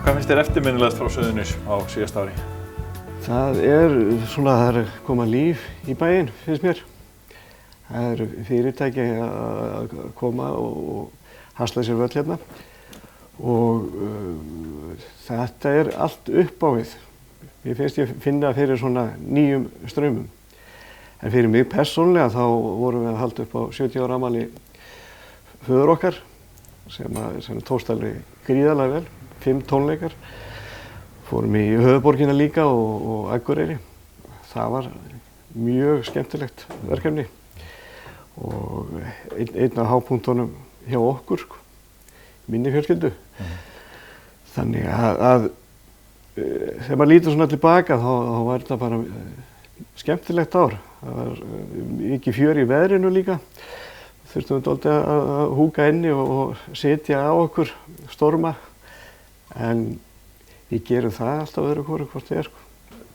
Hvað finnst þér eftirminnilegast frá Suðurnes á síðasta ári? Það er að koma líf í bæinn, finnst mér. Það eru fyrirtæki að koma og hasla sér völl hérna. Og þetta er allt upp á við. Mér finnst ég finna fyrir svona nýjum straumum. En fyrir mig persónulega þá vorum við að halda upp á 70 ára afmæli föður okkar sem tókst alveg gríðarlega vel, 5 tónleikar. Fórum í höfuðborgina líka og Akureyri. Það var mjög skemmtilegt verkefni og einn af hápunktunum hjá okkur, minni fjölskyldu. Þannig að þegar maður lítur svona tilbaka þá var þetta bara skemmtilegt ár. Það var mikið fjör í veðrinu líka. Þurftum við dálítið að húka inni og sitja á okkur, storma. En við gerum það alltaf öðru hvoru hvort þið er.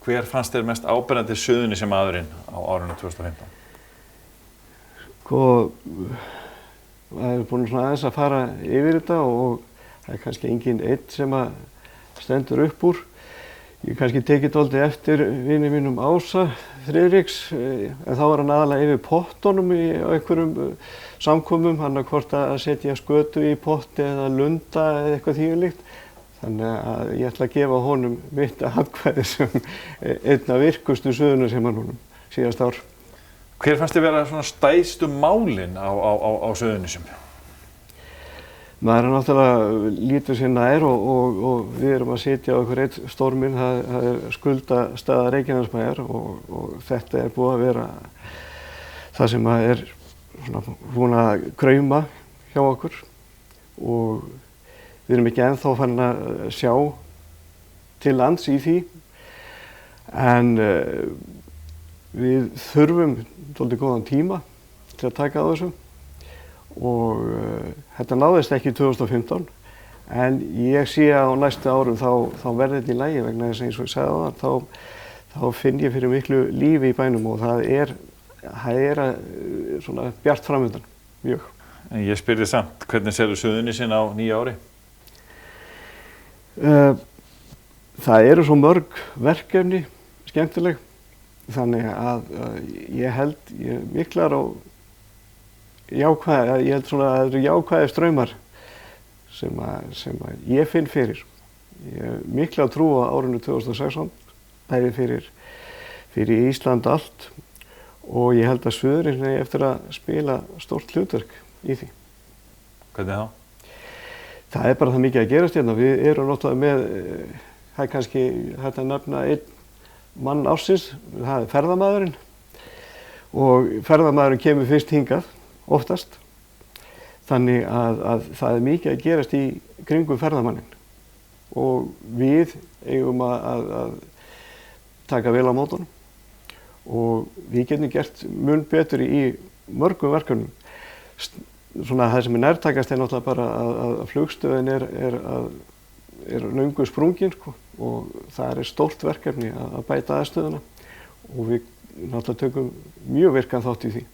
Hver fannst þér mest áberandi Suðurnes sem maðurinn á árinu 2015? Það er búin svona aðeins að fara yfir þetta og það er kannski engin einn sem að stendur upp úr. Ég kannski tekið dálítið eftir vini mínum Ása Friðriks, en þá var hann aðalega yfir pottunum í einhverjum samkomum, hann að hvort að setja skötu í potti eða lunda eða eitthvað þvíumlíkt. Þannig að ég ætla að gefa honum mitt atkvæði sem einn af virkustu Suðurnesjamönnunum síðasta ár. Hver fannst þér vera svona stærstu málin á Suðurnesjum? Maður er náttúrulega lítur sér nær og við erum að sitja á okkur eitt storminn, það er skuldastaða Reykjanesbæjar og þetta er búið að vera það sem er svona búin að krauma hjá okkur og við erum ekki ennþá farin að sjá til lands í því, en við þurfum svolítið góðan tíma til að taka á þessu og þetta náðist ekki 2015, en ég sé að á næstu árum þá verði þetta í lagi vegna þess að eins og ég sagði áðan, þá finn ég fyrir miklu lífi í bænum og það er svona bjart framundan, mjög. En ég spyr þig samt, hvernig sérðu Suðurnesin á nýja ári? Það eru svo mörg verkefni skemmtileg, þannig að ég held miklar á jákvæði, ég held svona að það eru jákvæði straumar sem ég finn fyrir. Ég hef mikla trú á árinu 2016, bæði fyrir Ísland allt og ég held að Suðurnes eigi eftir að spila stórt hlutverk í því. Hvernig þá? Það er bara það mikið að gerast hérna. Við erum náttúrulega með, það er kannski hægt að nefna einn mann ársins, það er ferðamaðurinn og ferðamaðurinn kemur fyrst hingað, oftast. Þannig að það er mikið að gerast í kringum ferðamanninn og við eigum að taka vel á mótunum og við getum gert mun betur í mörgum verkefnum. Svona það sem er nærtækast er náttúrulega bara að flugstöðin er löngu sprungin og það er stórt verkefni að bæta aðstöðuna og við náttúrulega tökum mjög virkan þátt í því.